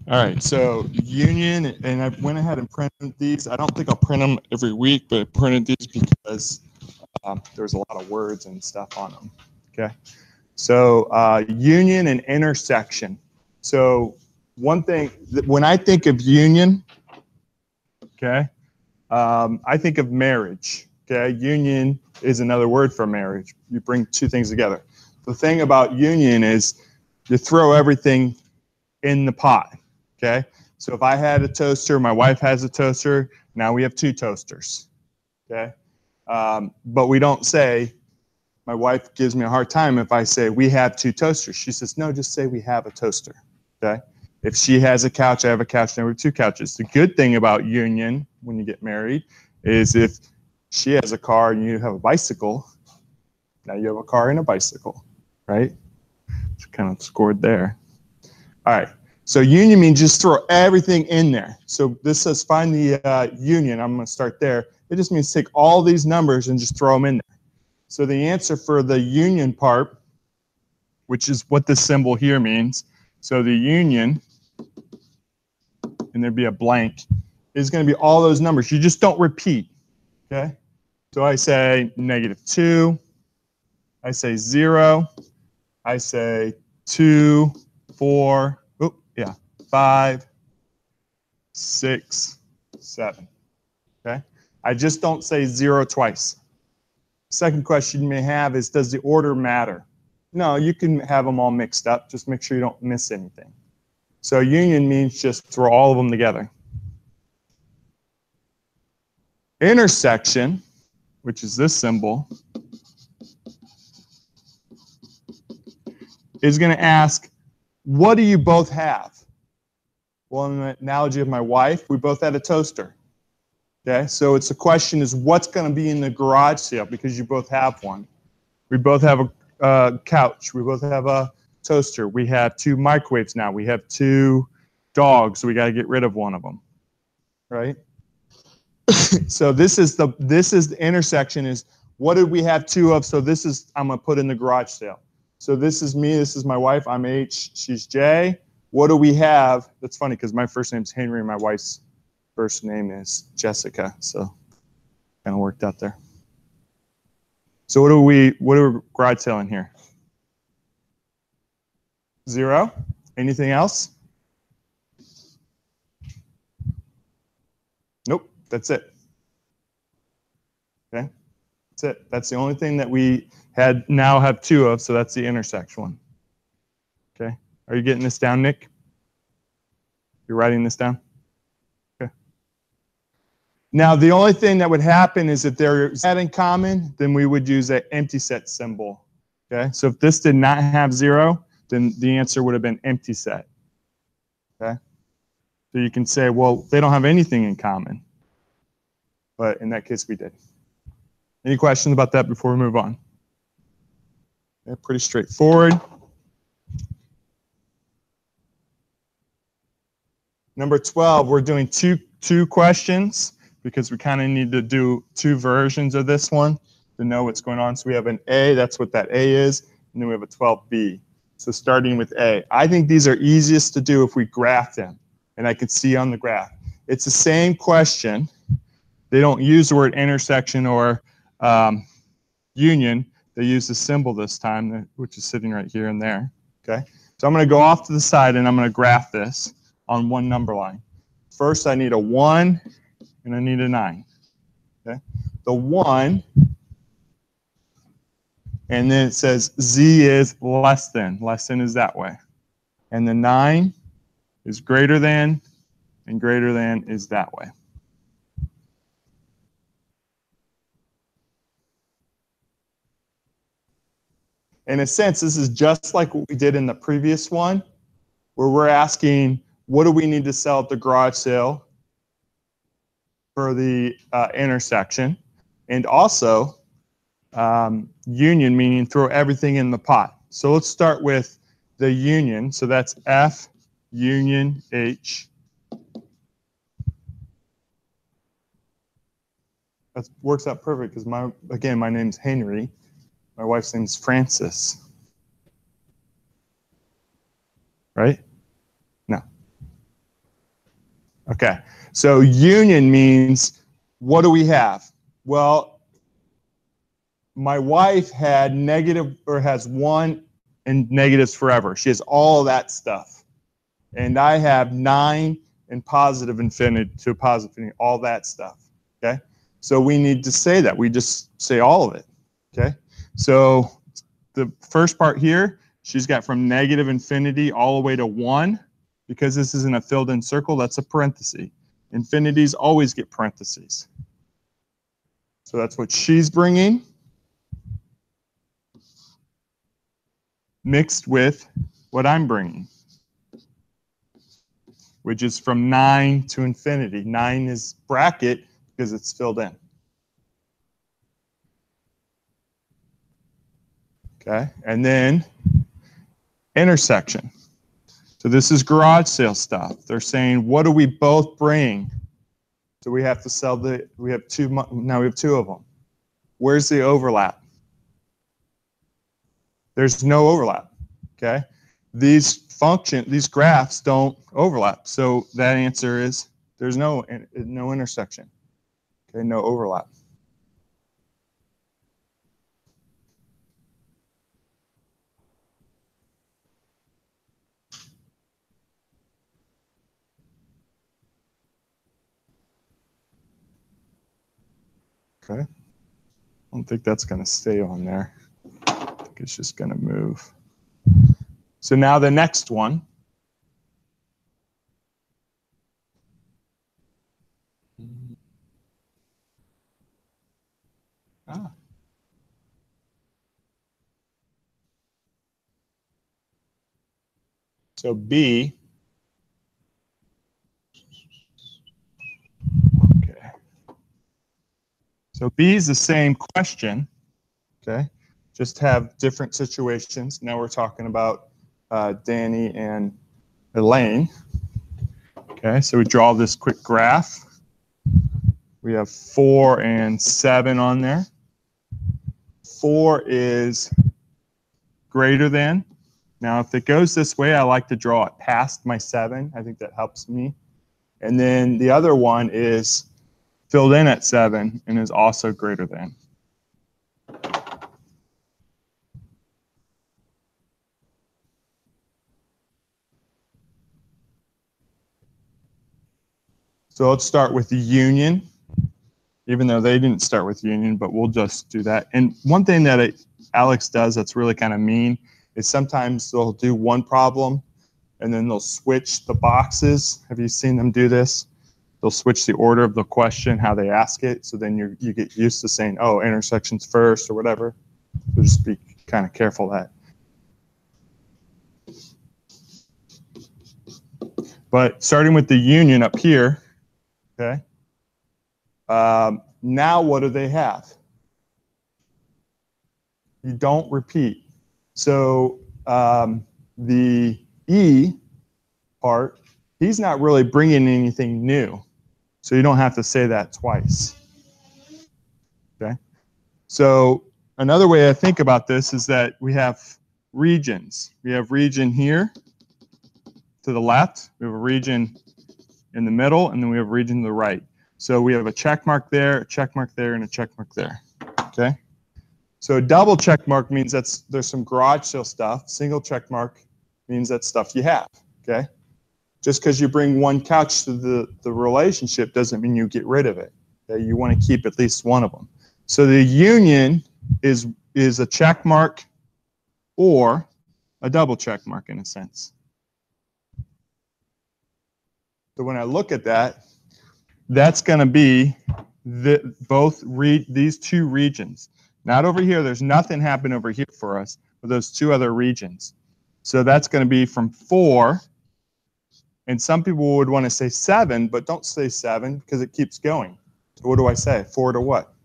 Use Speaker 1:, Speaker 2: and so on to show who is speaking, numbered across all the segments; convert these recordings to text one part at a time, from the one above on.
Speaker 1: All right, so union, and I went ahead and printed these. I don't think I'll print them every week, but I printed these because there's a lot of words and stuff on them. Okay, so union and intersection. So one thing, when I think of union, okay, I think of marriage. Okay, union is another word for marriage. You bring two things together. The thing about union is you throw everything in the pot. Okay, so if I had a toaster, my wife has a toaster, now we have two toasters. Okay, but we don't say, my wife gives me a hard time if I say we have two toasters. She says, no, just say we have a toaster. Okay, if she has a couch, I have a couch, now we have two couches. The good thing about union when you get married is if she has a car and you have a bicycle, now you have a car and a bicycle, right? It's kind of scored there. All right. So union means just throw everything in there. So this says find the union. I'm going to start there. It just means take all these numbers and just throw them in there. So the answer for the union part, which is what this symbol here means, so the union, and there'd be a blank, is going to be all those numbers. You just don't repeat, okay? So I say -2, I say 0, I say 2, 4, 5, 6, 7. Okay? I just don't say 0 twice. Second question you may have is, does the order matter? No, you can have them all mixed up. Just make sure you don't miss anything. So union means just throw all of them together. Intersection, which is this symbol, is going to ask, what do you both have? Well, in the analogy of my wife, we both had a toaster. Okay, so it's the question is what's going to be in the garage sale because you both have one. We both have a couch. We both have a toaster. We have 2 microwaves now. We have 2 dogs, so we got to get rid of one of them, right? So this is the intersection is what did we have 2 of? So this is I'm going to put in the garage sale. So this is me. This is my wife. I'm H. She's J. What do we have? That's funny because my first name's Henry and my wife's first name is Jessica, so kind of worked out there. So what are we garage selling here? 0. Anything else? Nope, that's it. Okay, that's it. That's the only thing that we now have 2 of, so that's the intersection one. Okay. Are you getting this down, Nick? You're writing this down? Okay. Now, the only thing that would happen is if they're set in common, then we would use an empty set symbol. Okay. So if this did not have 0, then the answer would have been empty set. Okay. So you can say, well, they don't have anything in common. But in that case, we did. Any questions about that before we move on? Okay, pretty straightforward. Number 12, we're doing two questions because we kind of need to do 2 versions of this one to know what's going on. So we have an A, that's what that A is, and then we have a 12B. So starting with A. I think these are easiest to do if we graph them, and I can see on the graph. It's the same question. They don't use the word intersection or union. They use the symbol this time, which is sitting right here and there. Okay. So I'm going to go off to the side, and I'm going to graph this on one number line. First, I need a 1 and I need a 9. Okay? The 1, and then it says Z is less than. Less than is that way. And the 9 is greater than, and greater than is that way. In a sense, this is just like what we did in the previous one, where we're asking, what do we need to sell at the garage sale for the intersection? And also, union, meaning throw everything in the pot. So let's start with the union. So that's F union H. That works out perfect because my name's Henry. My wife's name's Frances. Right? No. Okay, so union means, what do we have? Well, my wife had negative, or has 1 and negatives forever. She has all that stuff. And I have 9 and positive infinity to positive infinity, all that stuff. Okay, so we need to say that. We just say all of it. Okay, so the first part here, she's got from negative infinity all the way to 1. Because this isn't a filled in circle, that's a parenthesis. Infinities always get parentheses. So that's what she's bringing, mixed with what I'm bringing, which is from 9 to infinity. 9 is bracket because it's filled in. Okay, and then intersection. So this is garage sale stuff. They're saying, what do we both bring? So we have to sell we have 2, now we have 2 of them. Where's the overlap? There's no overlap, okay? These graphs don't overlap. So that answer is there's no intersection, okay, no overlap. Okay, I don't think that's going to stay on there. I think it's just going to move. So now the next one. So B. Okay. So B is the same question. Okay. Just have different situations. Now we're talking about Danny and Elaine. Okay, so we draw this quick graph. We have 4 and 7 on there. 4 is greater than. Now, if it goes this way, I like to draw it past my 7. I think that helps me. And then the other one is filled in at 7 and is also greater than. So let's start with the union, even though they didn't start with union, but we'll just do that. And one thing that Alex does that's really kind of mean is sometimes they'll do one problem and then they'll switch the boxes. Have you seen them do this? They'll switch the order of the question, how they ask it. So then you get used to saying, oh, intersections first or whatever. So just be kind of careful of that. But starting with the union up here, okay, now what do they have? You don't repeat. So the E part, he's not really bringing anything new. So you don't have to say that twice. Okay. So another way I think about this is that we have regions. We have region here to the left. We have a region in the middle, and then we have a region to the right. So we have a check mark there, a check mark there, and a check mark there. Okay. So a double check mark means there's some garage sale stuff. Single check mark means that's stuff you have. Okay. Just because you bring one couch to the relationship doesn't mean you get rid of it. Okay? You want to keep at least one of them. So the union is a check mark or a double check mark in a sense. So when I look at that, that's going to be these 2 regions. Not over here. There's nothing happened over here for us, but those 2 other regions. So that's going to be from 4. And some people would want to say 7, but don't say 7 because it keeps going. So what do I say? 4 to what?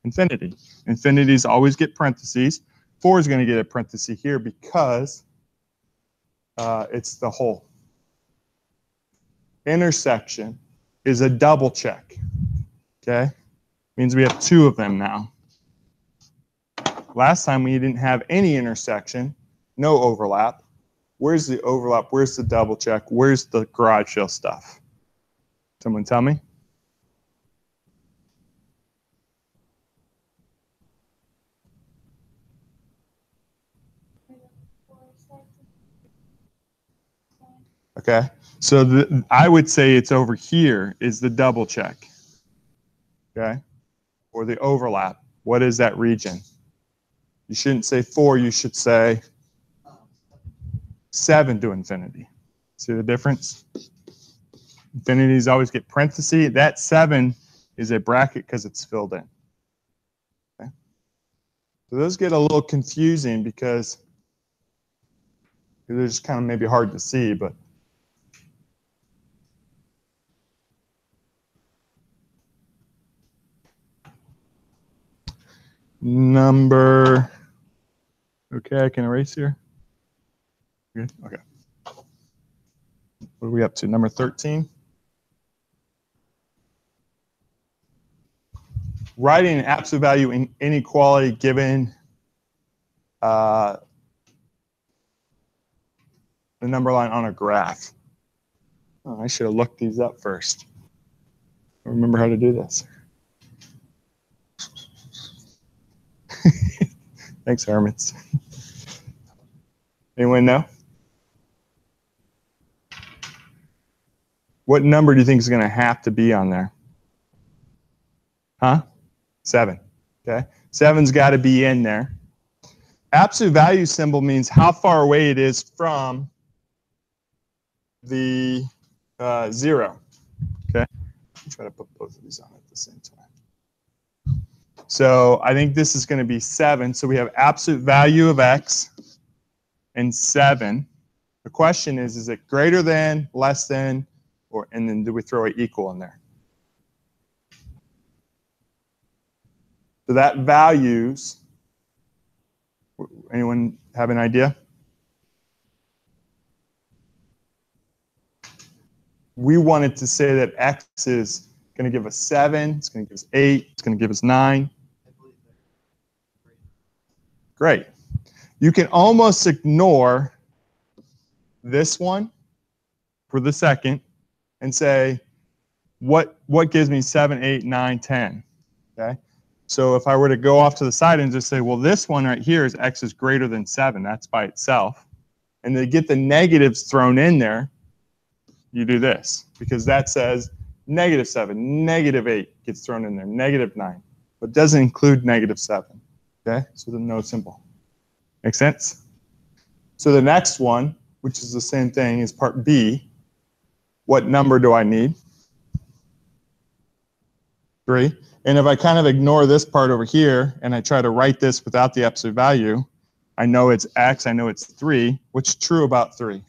Speaker 1: Infinity. Infinities always get parentheses. 4 is going to get a parenthesis here because it's the whole. Intersection is a double check. Okay? Means we have 2 of them now. Last time we didn't have any intersection, no overlap. Where's the overlap? Where's the double check? Where's the garage sale stuff? Someone tell me. Okay, so I would say it's over here is the double check. Okay, or the overlap. What is that region? You shouldn't say 4, you should say 7 to infinity. See the difference? Infinities always get parentheses. That 7 is a bracket because it's filled in. Okay? So those get a little confusing because they're just kind of maybe hard to see, but number, okay, I can erase here. Good, okay. What are we up to? Number 13. Writing an absolute value inequality given the number line on a graph. Oh, I should have looked these up first. I remember how to do this. Thanks, Hermits. Anyone know? What number do you think is going to have to be on there? Huh? 7. Okay. 7's got to be in there. Absolute value symbol means how far away it is from the 0. Okay. I'll try to put both of these on at the same time. So I think this is going to be 7. So we have absolute value of x and 7. The question is it greater than, less than, or, and then do we throw an equal in there? So that values, anyone have an idea? We wanted to say that x is going to give us 7, it's going to give us 8, it's going to give us 9. Great. You can almost ignore this one for the second and say, what gives me 7, 8, 9, 10? Okay. So if I were to go off to the side and just say, well, this one right here is x is greater than 7, that's by itself. And to get the negatives thrown in there, you do this, because that says negative 7, negative 8 gets thrown in there, negative 9, but doesn't include negative 7. Okay, so the no symbol. Make sense? So the next one, which is the same thing, is part B. What number do I need? 3. And if I kind of ignore this part over here and I try to write this without the absolute value, I know it's x, I know it's 3. What's true about 3?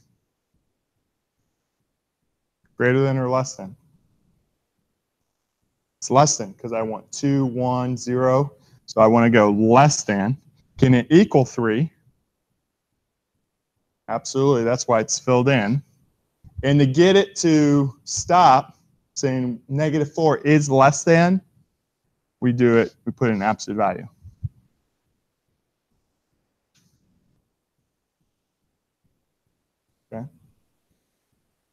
Speaker 1: Greater than or less than? It's less than because I want 2, 1, 0. So I want to go less than. Can it equal 3? Absolutely. That's why it's filled in. And to get it to stop saying negative 4 is less than, we do it, we put in absolute value. Okay.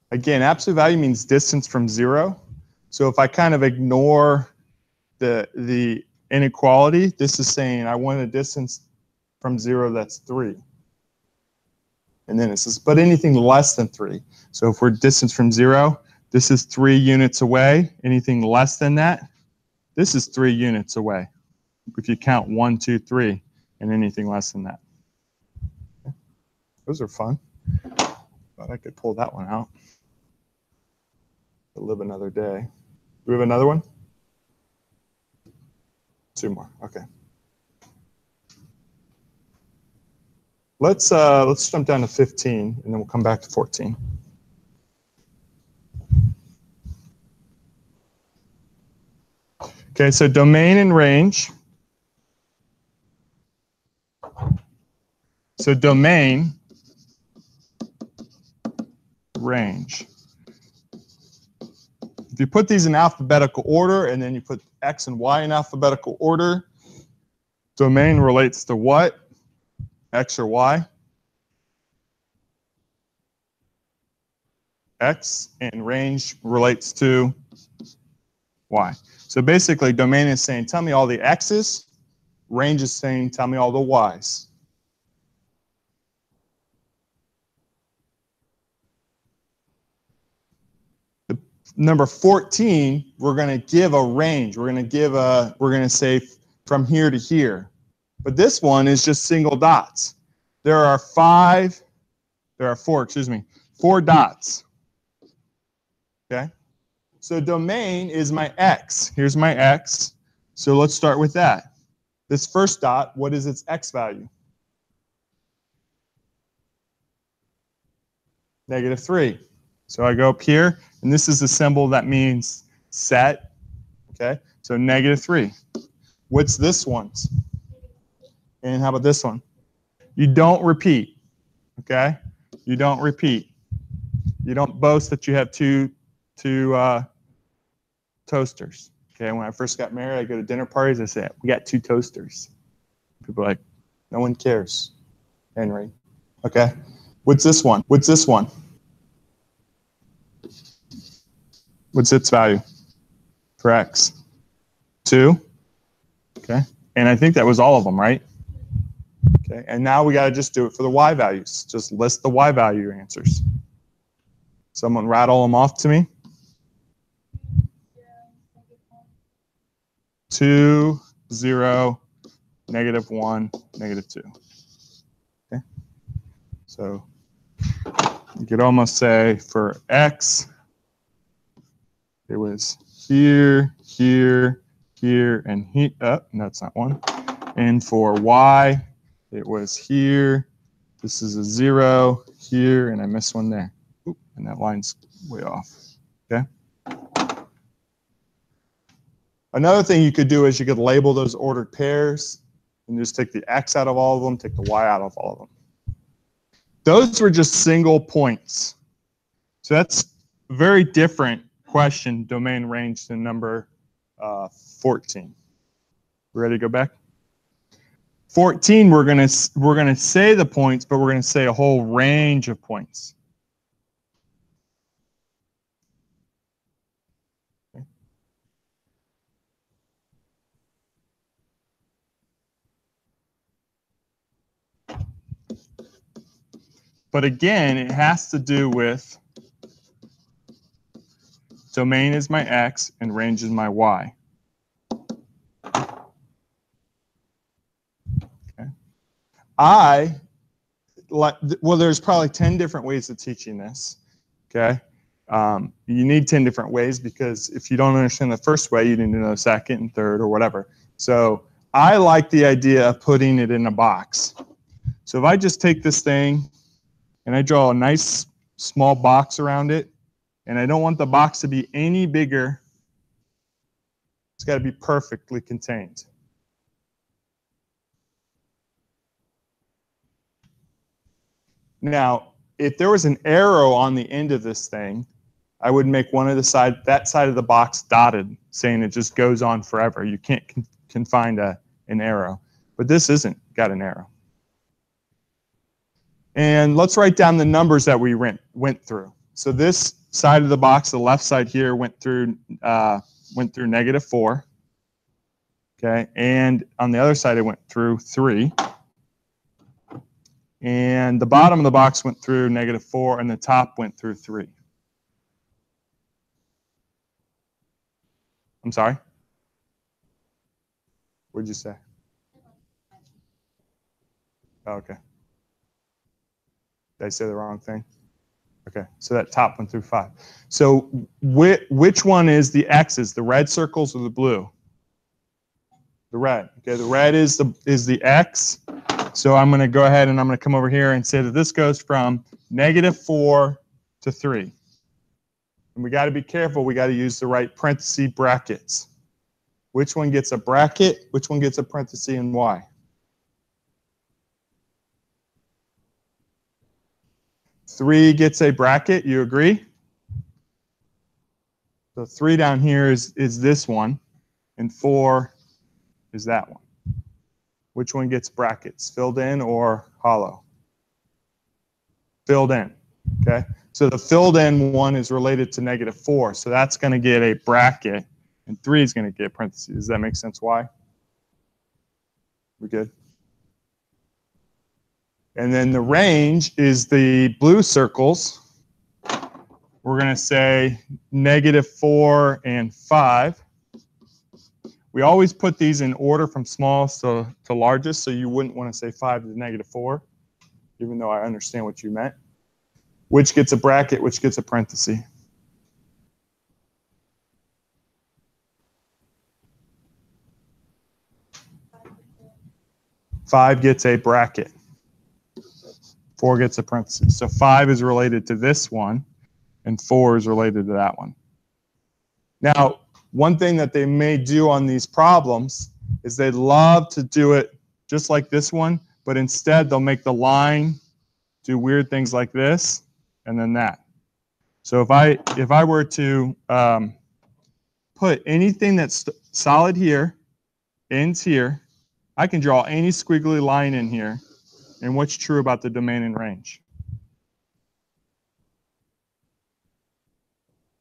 Speaker 1: Again, absolute value means distance from 0. So if I kind of ignore the inequality, this is saying I want a distance from 0 that's 3. And then it says, but anything less than 3. So if we're distance from 0, this is 3 units away. Anything less than that, this is 3 units away. If you count 1, 2, 3, and anything less than that. Okay. Those are fun. Thought I could pull that one out. To live another day. Do we have another one? 2 more. Okay. Let's jump down to 15, and then we'll come back to 14. Okay, so domain and range. So domain, range. If you put these in alphabetical order, and then you put x and y in alphabetical order, domain relates to what? X or y? X, and range relates to Y. So basically, domain is saying, tell me all the X's. Range is saying, tell me all the Y's. The number 14, we're going to give a range. We're going to say from here to here. But this one is just single dots. There are four dots. Okay? So domain is my X. Here's my X. So let's start with that. This first dot, what is its X value? -3. So I go up here, and this is a symbol that means set. Okay? So -3. What's this one's? And how about this one? You don't repeat. Okay? You don't repeat. You don't boast that you have two toasters. Okay, when I first got married, I go to dinner parties, I say, we got 2 toasters. People are like, no one cares, Henry. Okay, what's this one? What's this one? What's its value for X? 2. Okay, and I think that was all of them, right? Okay, and now we got to just do it for the Y values. Just list the Y value answers. Someone rattle them off to me. 2, 0, -1, -2. Okay. So you could almost say for X, it was here, here, here, and here. Oh, no, that's not one. And for Y, it was here. This is a 0 here, and I missed one there. Oop, and that line's way off. Okay. Another thing you could do is you could label those ordered pairs and just take the X out of all of them, take the Y out of all of them. Those were just single points. So that's a very different question, domain range, than number 14. We ready to go back? 14, we're gonna say the points, but we're gonna say a whole range of points. But again, it has to do with domain is my X and range is my Y. Okay. Well, there's probably 10 different ways of teaching this. Okay. You need 10 different ways because if you don't understand the first way, you need to know the second and third or whatever. So I like the idea of putting it in a box. So if I just take this thing and I draw a nice small box around it, and I don't want the box to be any bigger, it's got to be perfectly contained. Now, if there was an arrow on the end of this thing, I would make one of that side of the box dotted, saying it just goes on forever. You can't confine an arrow. But this isn't got an arrow. And let's write down the numbers that we went through. So this side of the box, the left side here, went through -4. Okay, and on the other side, it went through 3. And the bottom of the box went through -4, and the top went through 3. I'm sorry? What did you say? Oh, okay. Did I say the wrong thing? Okay, so that top went through 5. So which one is the X's, the red circles or the blue? The red. Okay, the red is the X. So I'm going to go ahead and I'm going to come over here and say that this goes from -4 to 3. And we got to be careful. We got to use the right parenthesis brackets. Which one gets a bracket? Which one gets a parenthesis and why? 3 gets a bracket. You agree? So 3 down here is this one, and 4 is that one. Which one gets brackets? Filled in or hollow? Filled in. Okay, so the filled in one is related to -4, so that's going to get a bracket, and 3 is going to get parentheses. Does that make sense why? We good? And then the range is the blue circles. We're going to say -4 and 5. We always put these in order from smallest to largest, so you wouldn't want to say 5 to -4, even though I understand what you meant. Which gets a bracket, which gets a parenthesis. Five gets a bracket. 4 gets a parenthesis. So 5 is related to this one, and 4 is related to that one. Now, one thing that they may do on these problems is they love to do it just like this one, but instead they'll make the line do weird things like this and then that. So if I were to put anything that's solid here, ends here, I can draw any squiggly line in here. And what's true about the domain and range?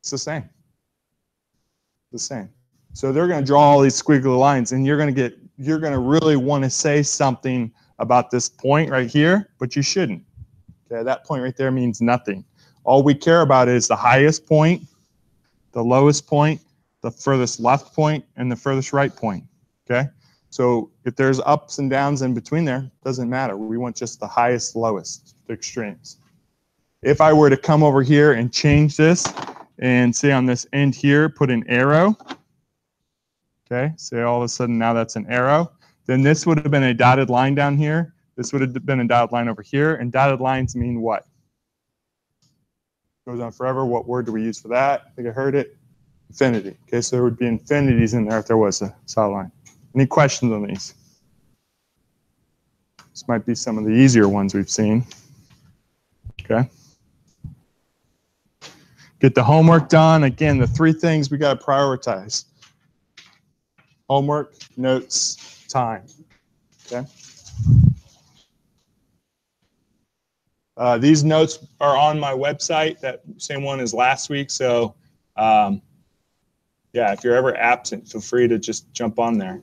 Speaker 1: It's the same. The same. So they're going to draw all these squiggly lines, and you're going to really want to say something about this point right here, but you shouldn't. Okay, that point right there means nothing. All we care about is the highest point, the lowest point, the furthest left point, and the furthest right point. Okay, so if there's ups and downs in between there, doesn't matter. We want just the highest, lowest, the extremes. If I were to come over here and change this and say on this end here, put an arrow, okay, say all of a sudden now that's an arrow, then this would have been a dotted line down here. This would have been a dotted line over here, and dotted lines mean what? Goes on forever. What word do we use for that? I think I heard it. Infinity. Okay, so there would be infinities in there if there was a solid line. Any questions on these? This might be some of the easier ones we've seen. Okay. Get the homework done. Again, the 3 things we got to prioritize. Homework, notes, time. Okay. These notes are on my website, that same one as last week. So, yeah, if you're ever absent, feel free to just jump on there.